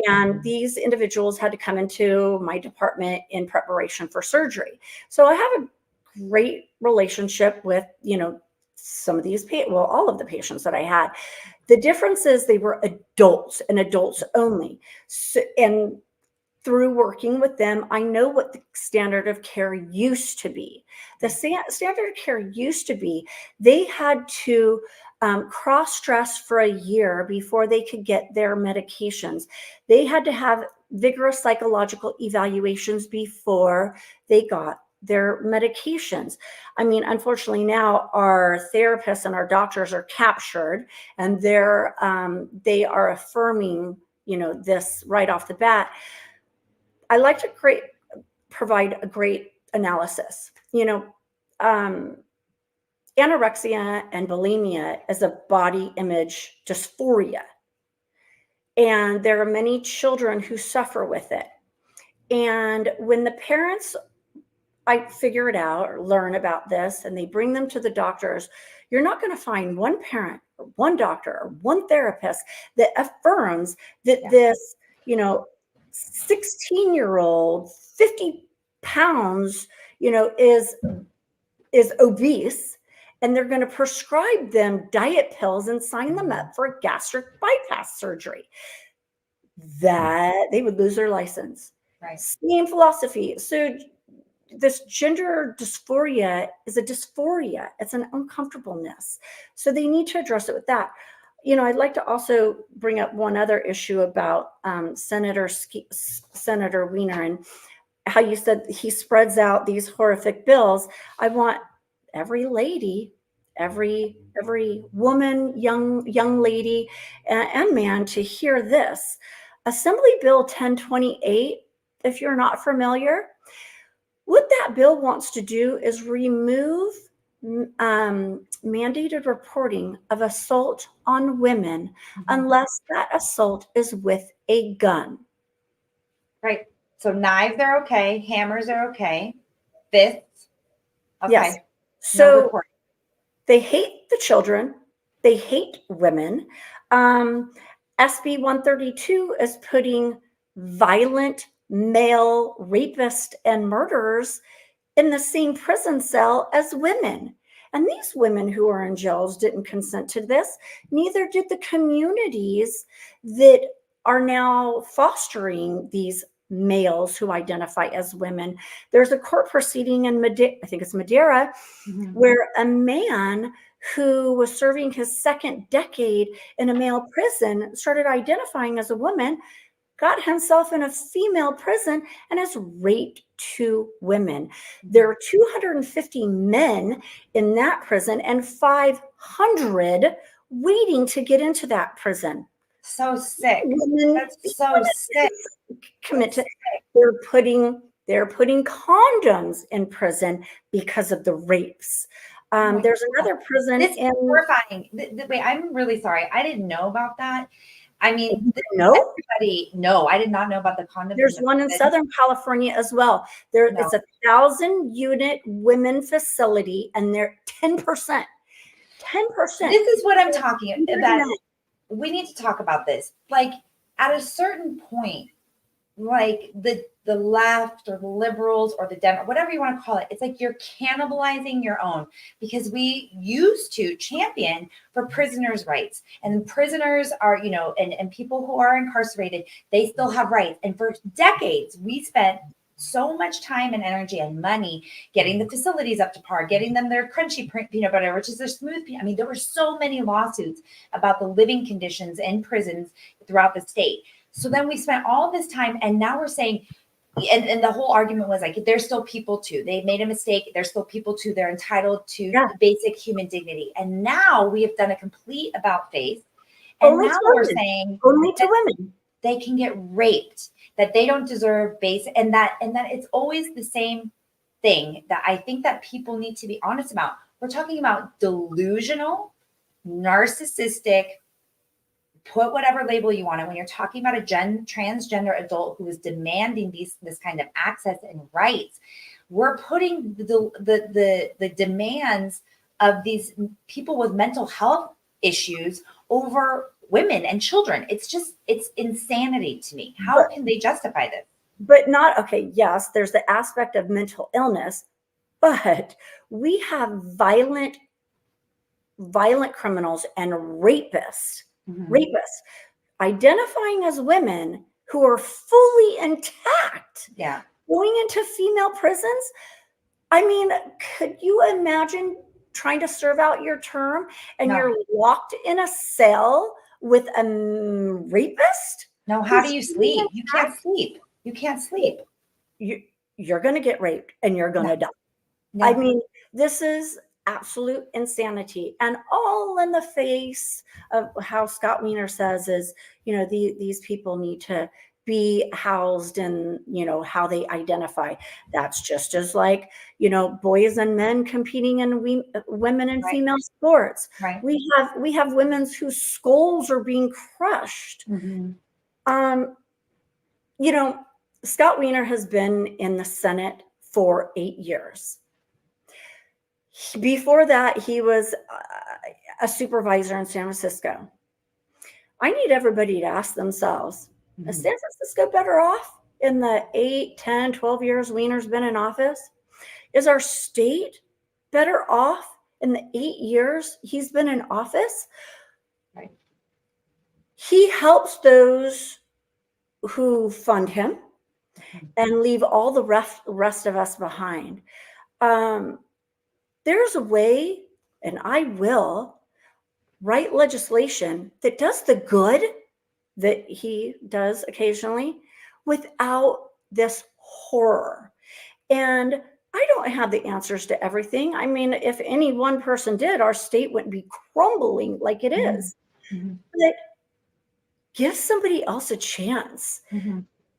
And these individuals had to come into my department in preparation for surgery. So I have a great relationship with, some of these all of the patients that I had. The difference is they were adults and adults only. So, and through working with them, I know what the standard of care used to be. The standard of care used to be they had to cross-dress for a year before they could get their medications. They had to have vigorous psychological evaluations before they got their medications. I mean, unfortunately now our therapists and our doctors are captured, and they are affirming this right off the bat, I like to provide a great analysis. Anorexia and bulimia is a body image dysphoria. And there are many children who suffer with it. And when the parents, I figure it out or learn about this, and they bring them to the doctors, you're not going to find one parent or one doctor or one therapist that affirms that this, 16-year-old, 50 pounds, is obese, and they're going to prescribe them diet pills and sign them up for a gastric bypass surgery. That they would lose their license. Right. Same philosophy. So this gender dysphoria is a dysphoria. It's an uncomfortableness. So they need to address it with that. I'd like to also bring up one other issue about Senator Weiner and how you said he spreads out these horrific bills. I want every lady, every woman, young lady, and man to hear this. Assembly Bill 1028, if you're not familiar, what that bill wants to do is remove mandated reporting of assault on women unless that assault is with a gun. Right. So knives are okay. Hammers are okay. Fists. Okay. Yes. So they hate the children. They hate women. SB 132 is putting violent male rapists and murderers in the same prison cell as women. And these women who are in jails didn't consent to this. Neither did the communities that are now fostering these males who identify as women. There's a court proceeding in Madeira, I think it's Madeira, where a man who was serving his second decade in a male prison started identifying as a woman, got himself in a female prison, and has raped 2 women. There are 250 men in that prison and 500 waiting to get into that prison. So sick. That's so sick. They're putting condoms in prison because of the rapes. There's another prison. This is horrifying. Wait, I'm really sorry. I didn't know about that. I mean, everybody. No, I did not know about the condom. There's one in Southern California as well. It's a 1,000-unit women facility, and they're 10%. 10%. This is what I'm talking about. We need to talk about this. Like, at a certain point, like the left or the liberals or the Democrats, whatever you want to call it, it's like you're cannibalizing your own, because we used to champion for prisoners' rights, and prisoners are, and people who are incarcerated, they still have rights. And for decades, we spent so much time and energy and money getting the facilities up to par, getting them their crunchy peanut butter, which is their smooth peanut. I mean, there were so many lawsuits about the living conditions in prisons throughout the state. So then we spent all this time, and now we're saying, and the whole argument was like, they're still people too. They made a mistake. They're still people too. They're entitled to basic human dignity. And now we have done a complete about face. And only now we're saying only to women. They can get raped, that they don't deserve basic, and that it's always the same thing that I think that people need to be honest about. We're talking about delusional, narcissistic, put whatever label you want. And when you're talking about a transgender adult who is demanding this kind of access and rights, we're putting the demands of these people with mental health issues over women and children. It's insanity to me. How can they justify this? But not, okay, yes, there's the aspect of mental illness, but we have violent criminals and rapists identifying as women who are fully intact, going into female prisons. I mean, could you imagine trying to serve out your term and you're locked in a cell with a rapist? No, how do you sleep? You can't sleep. You can't sleep. You're going to get raped and you're going to die. No. I mean, this is absolute insanity, and all in the face of how Scott Wiener says is, these people need to be housed in, how they identify. That's just as like, boys and men competing in women and Right. female sports. Right. We have women whose skulls are being crushed. Scott Wiener has been in the Senate for 8 years. Before that, he was a supervisor in San Francisco. I need everybody to ask themselves, is San Francisco better off in the 8, 10, 12 years Wiener's been in office? Is our state better off in the 8 years he's been in office? Right. He helps those who fund him and leave all the rest of us behind. There's a way, and I will write legislation that does the good that he does occasionally without this horror. And I don't have the answers to everything. I mean, if any one person did, our state wouldn't be crumbling like it is. But give somebody else a chance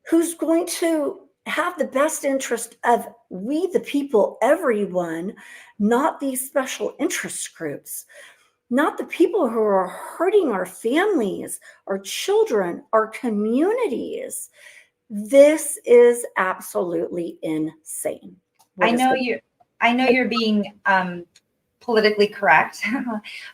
who's going to have the best interest of we the people, everyone, not these special interest groups, not the people who are hurting our families, our children, our communities. This is absolutely insane. I know you're being politically correct.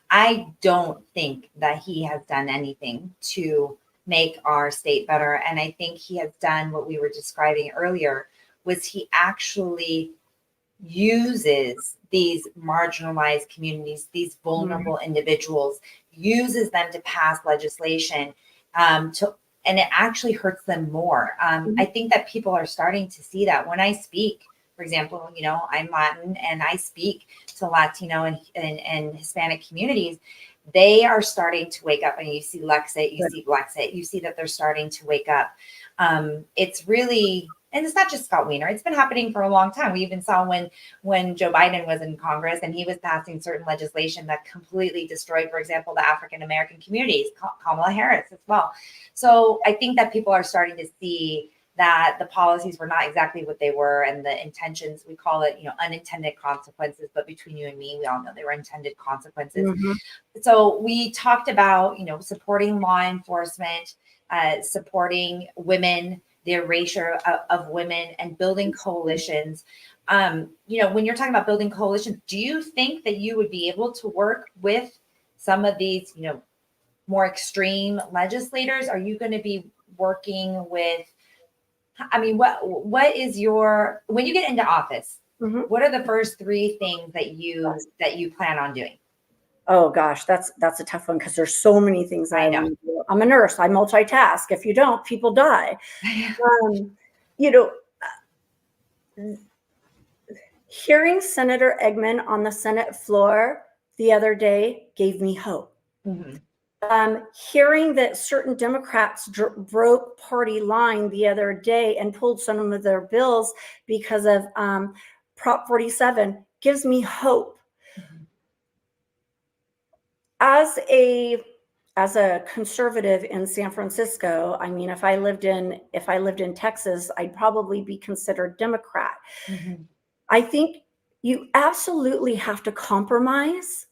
I don't think that he has done anything to make our state better. And I think he has done what we were describing earlier, was he actually uses these marginalized communities, these vulnerable individuals, uses them to pass legislation and it actually hurts them more. I think that people are starting to see that. When I speak, for example, I'm Latin and I speak to Latino and Hispanic communities. They are starting to wake up, and you see Lexit, you see Blexit, you see that they're starting to wake up. It's really, and it's not just Scott Wiener. It's been happening for a long time. We even saw when Joe Biden was in Congress and he was passing certain legislation that completely destroyed, for example, the African-American communities, Kamala Harris as well. So I think that people are starting to see that the policies were not exactly what they were, and the intentions, we call it, unintended consequences, but between you and me, we all know they were intended consequences. So we talked about, supporting law enforcement, supporting women, the erasure of women, and building coalitions. When you're talking about building coalitions, do you think that you would be able to work with some of these, more extreme legislators? Are you going to be working with, what is your, when you get into office, what are the first 3 things that you plan on doing? Oh gosh, that's a tough one because there's so many things I want to do. I'm a nurse. I multitask. If you don't, people die. Hearing Senator Eggman on the Senate floor the other day gave me hope. Hearing that certain Democrats broke party line the other day and pulled some of their bills because of Prop 47 gives me hope. As a conservative in San Francisco, I mean, if I lived in Texas, I'd probably be considered Democrat. I think you absolutely have to compromise,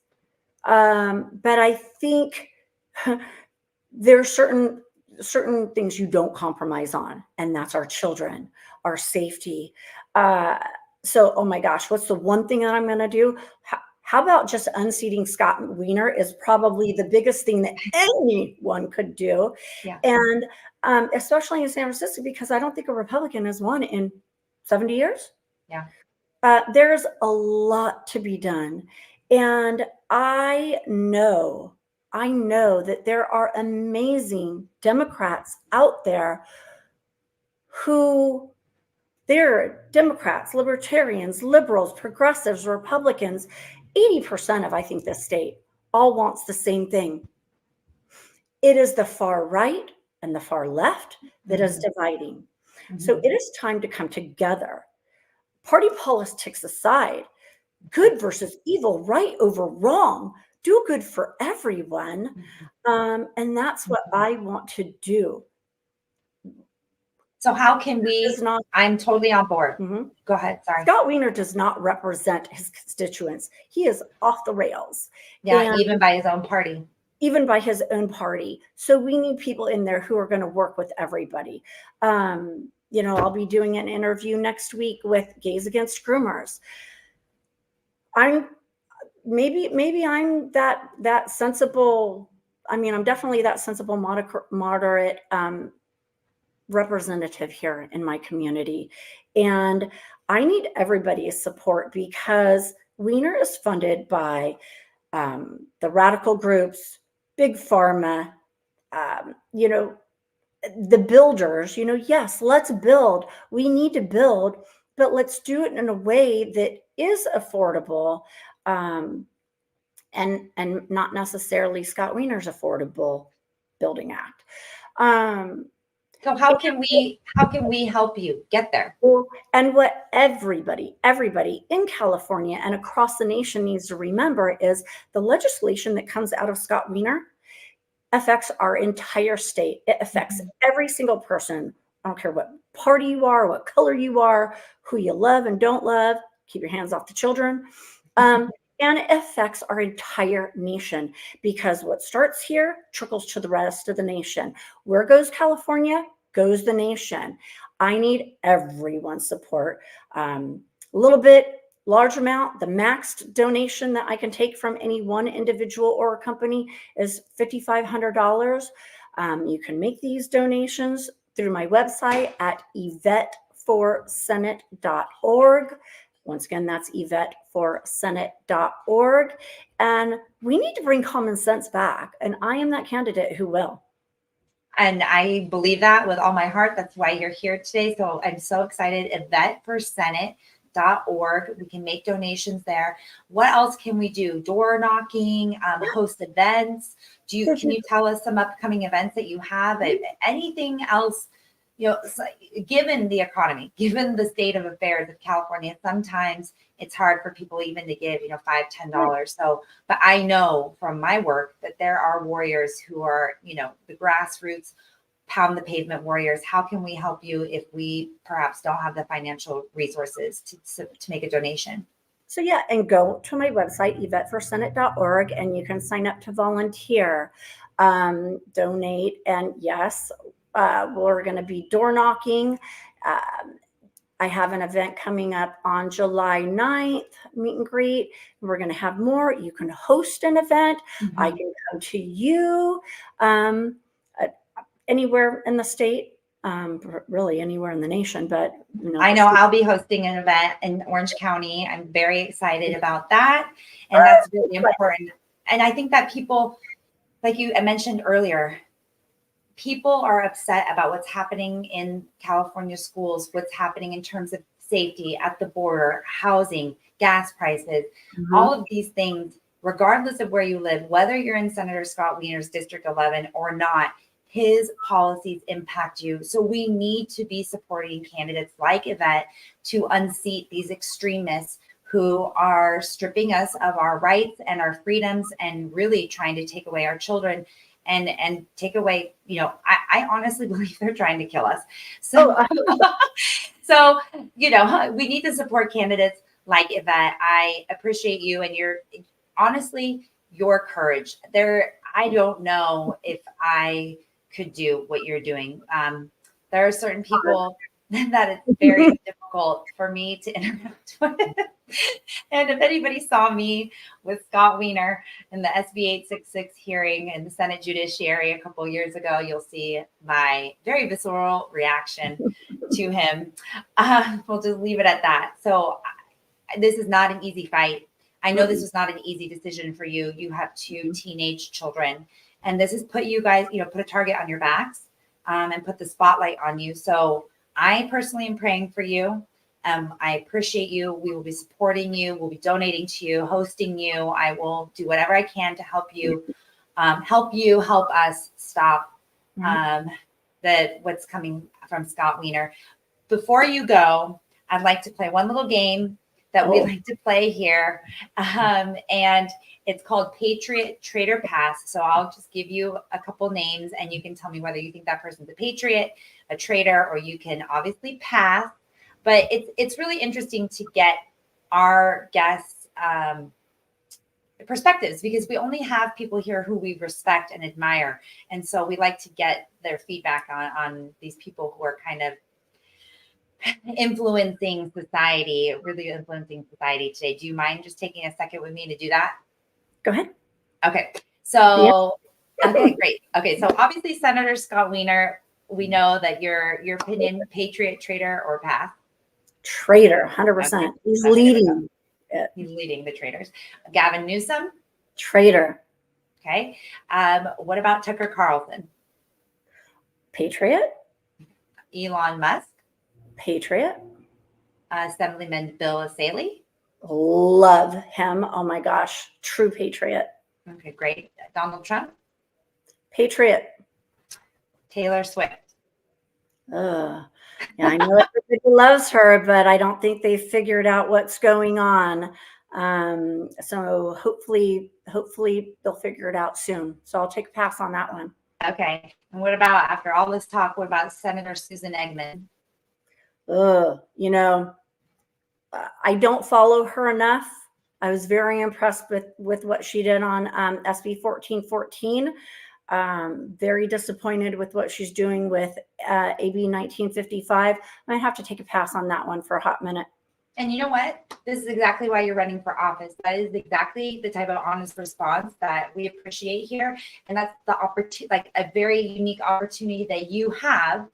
but I think there are certain things you don't compromise on, and that's our children, our safety. So, oh my gosh, what's the one thing that I'm going to do? How about just unseating Scott Wiener is probably the biggest thing that anyone could do. And especially in San Francisco, because I don't think a Republican has won in 70 years. There's a lot to be done. And I know that there are amazing Democrats out there who, they're Democrats, libertarians, liberals, progressives, Republicans. 80% of, I think, the state all wants the same thing. It is the far right and the far left that is dividing. So it is time to come together. Party politics aside, good versus evil, right over wrong, do good for everyone. And that's what I want to do. So how can we, Not, I'm totally on board. Go ahead. Sorry. Scott Wiener does not represent his constituents. He is off the rails. Yeah, even by his own party. Even by his own party. So we need people in there who are going to work with everybody. I'll be doing an interview next week with Gays Against Groomers. Maybe I'm that sensible. I'm definitely that sensible, moderate representative here in my community. And I need everybody's support because Wiener is funded by the radical groups, big pharma, the builders. Yes, let's build. We need to build, but let's do it in a way that is affordable, and not necessarily Scott Wiener's Affordable Building Act. So how can we help you get there? And what everybody in California and across the nation needs to remember is the legislation that comes out of Scott Wiener affects our entire state. It affects every single person. I don't care what party you are, what color you are, who you love and don't love. Keep your hands off the children. And it affects our entire nation because what starts here trickles to the rest of the nation. Where goes California, goes the nation. I need everyone's support. A little bit, large amount, the maxed donation that I can take from any one individual or company is $5,500. You can make these donations through my website at YvetteForSenate.org. Once again, that's YvetteForSenate.org. And we need to bring common sense back. And I am that candidate who will. And I believe that with all my heart. That's why you're here today. So I'm so excited. YvetteForSenate.org. We can make donations there. What else can we do? Door knocking, host events. Can you tell us some upcoming events that you have? Anything else? Given the economy, given the state of affairs of California, sometimes it's hard for people even to give, $5, $10. So, but I know from my work that there are warriors who are, the grassroots, pound the pavement warriors. How can we help you if we perhaps don't have the financial resources to make a donation? So and go to my website, YvetteForSenate.org, and you can sign up to volunteer, donate, and yes, we're going to be door knocking. I have an event coming up on July 9th, meet and greet. We're going to have more. You can host an event. I can come to you anywhere in the state, really anywhere in the nation. But I know I'll be hosting an event in Orange County. I'm very excited about that. And that's really important. And I think that people, like you mentioned earlier, people are upset about what's happening in California schools, what's happening in terms of safety at the border, housing, gas prices, all of these things, regardless of where you live, whether you're in Senator Scott Wiener's District 11 or not, his policies impact you. So we need to be supporting candidates like Yvette to unseat these extremists who are stripping us of our rights and our freedoms and really trying to take away our children and take away, I honestly believe they're trying to kill us. So, we need to support candidates like Yvette. I appreciate you and your courage there. I don't know if I could do what you're doing. There are certain people that it's very difficult for me to interact with. And if anybody saw me with Scott Wiener in the SB 866 hearing in the Senate Judiciary a couple years ago, you'll see my very visceral reaction to him. We'll just leave it at that. So this is not an easy fight. I know this was not an easy decision for you. You have two teenage children, and this has put you guys, put a target on your backs and put the spotlight on you. So I personally am praying for you. I appreciate you. We will be supporting you. We'll be donating to you, hosting you. I will do whatever I can to help you, help us stop what's coming from Scott Wiener. Before you go, I'd like to play one little game that we like to play here. And it's called Patriot, Traitor, Pass. So I'll just give you a couple names and you can tell me whether you think that person's a patriot, a traitor, or you can obviously pass. But it's really interesting to get our guests' perspectives, because we only have people here who we respect and admire. And so we like to get their feedback on these people who are kind of influencing society, really influencing society today. Do you mind just taking a second with me to do that? Go ahead. Okay. So, okay, great. Okay. So obviously Senator Scott Wiener, we know that your opinion, patriot, traitor, or pass? Traitor, 100%. Okay. He's Okay, leading it. He's leading the traitors. Gavin Newsom? Traitor. Okay. What about Tucker Carlson? Patriot. Elon Musk? Patriot. Assemblyman Bill Asaley? Love him. Oh my gosh. True patriot. Okay, great. Donald Trump? Patriot. Taylor Swift? Yeah, I know everybody loves her, but I don't think they've figured out what's going on. So hopefully they'll figure it out soon. So I'll take a pass on that one. Okay. And what about, after all this talk, what about Senator Susan Eggman? You know, I don't follow her enough. I was very impressed with what she did on SB 1414. Very disappointed with what she's doing with AB 1955. I might have to take a pass on that one for a hot minute. And you know what? This is exactly why you're running for office. That is exactly the type of honest response that we appreciate here. And that's the opportunity, like a very unique opportunity that you have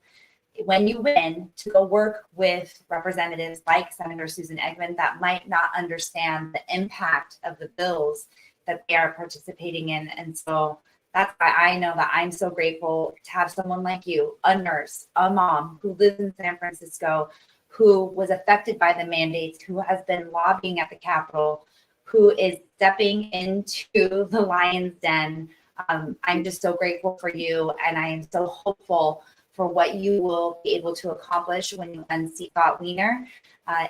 when you win to go work with representatives like Senator Susan Eggman that might not understand the impact of the bills that they are participating in. And so that's why I know that I'm so grateful to have someone like you, a nurse, a mom who lives in San Francisco, who was affected by the mandates, who has been lobbying at the Capitol, who is stepping into the lion's den. I'm just so grateful for you, and I am so hopeful for what you will be able to accomplish when you unseat Scott Wiener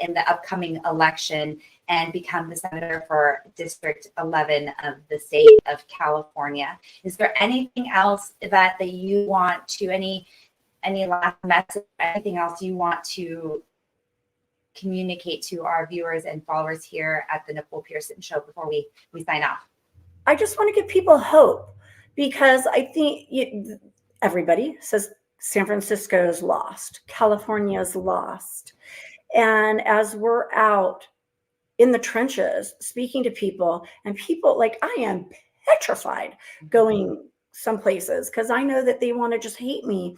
in the upcoming election and become the senator for District 11 of the state of California. Is there anything else that you want to, any last message, anything else you want to communicate to our viewers and followers here at the Nicole Pearson Show before we sign off? I just want to give people hope, because I think everybody says San Francisco is lost, California is lost. And as we're out in the trenches speaking to people, and people, like, I am petrified going some places because I know that they want to just hate me.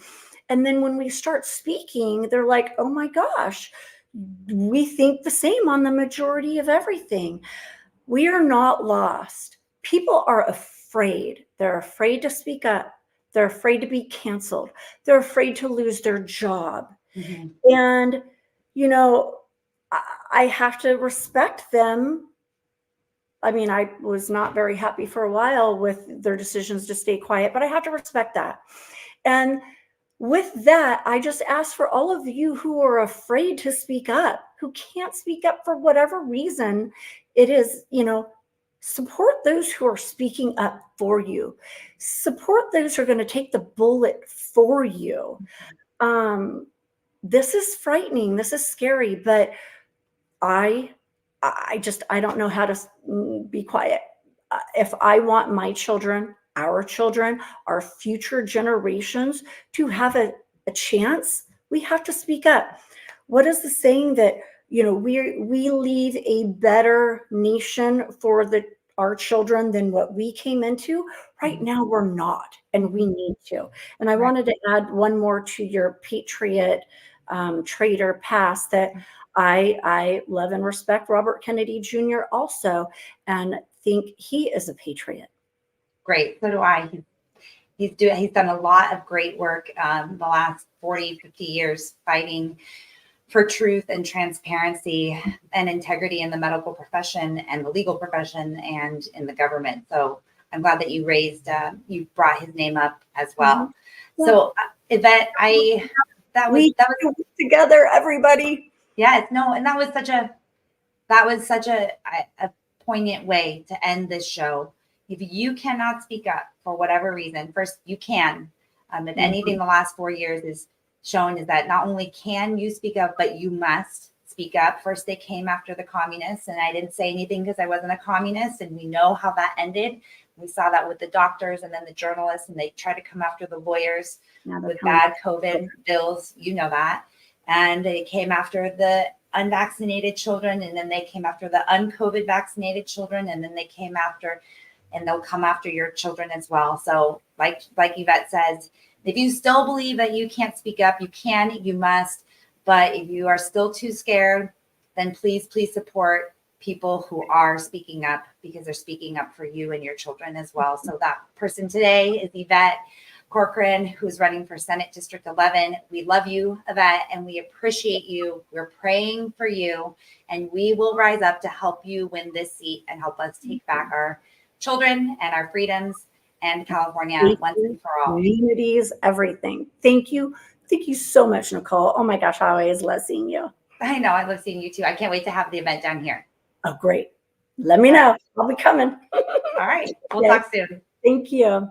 And then when we start speaking, they're like, oh my gosh, we think the same on the majority of everything. We are not lost. People are afraid. They're afraid to speak up. They're afraid to be canceled. They're afraid to lose their job. Mm-hmm. And, you know, I have to respect them. I mean, I was not very happy for a while with their decisions to stay quiet, but I have to respect that. And with that, I just ask for all of you who are afraid to speak up, who can't speak up for whatever reason it is, you know, support those who are speaking up for you. Support those who are going to take the bullet for you. This is frightening. This is scary, but I don't know how to be quiet. If I want my children, our children, our future generations to have a chance, we have to speak up. What is the saying that, you know, we leave a better nation for our children than what we came into? Right now, we're not, and we need to. And I wanted to add one more to your patriot traitor pass, that I love and respect Robert Kennedy Jr. also, and think he is a patriot. Great. So do I. He's done a lot of great work the last 40, 50 years fighting for truth and transparency and integrity in the medical profession and the legal profession and in the government. So I'm glad that you brought his name up as well. Mm-hmm. Yeah. So Yvette, that was together, everybody. Yes, no, and that was that was such a poignant way to end this show. If you cannot speak up for whatever reason, first you can. If anything, the last 4 years is shown is that not only can you speak up, but you must speak up. First, they came after the communists, and I didn't say anything because I wasn't a communist, and we know how that ended. We saw that with the doctors and then the journalists, and they tried to come after the lawyers with bad COVID bills. You know that. And they came after the unvaccinated children, and then they came after the un-COVID vaccinated children, and then they came after, and they'll come after your children as well. So like Yvette says, if you still believe that you can't speak up, you can, you must. But if you are still too scared, then please support people who are speaking up, because they're speaking up for you and your children as well. So that person today is Yvette Corkrean, who's running for Senate District 11. We love you, Yvette, and we appreciate you. We're praying for you, and we will rise up to help you win this seat and help us take back our children and our freedoms and California once and for all. Communities, everything. Thank you. Thank you so much, Nicole. Oh my gosh, I always love seeing you. I know. I love seeing you too. I can't wait to have the event down here. Oh, great. Let me know. I'll be coming. All right. We'll talk soon. Thank you.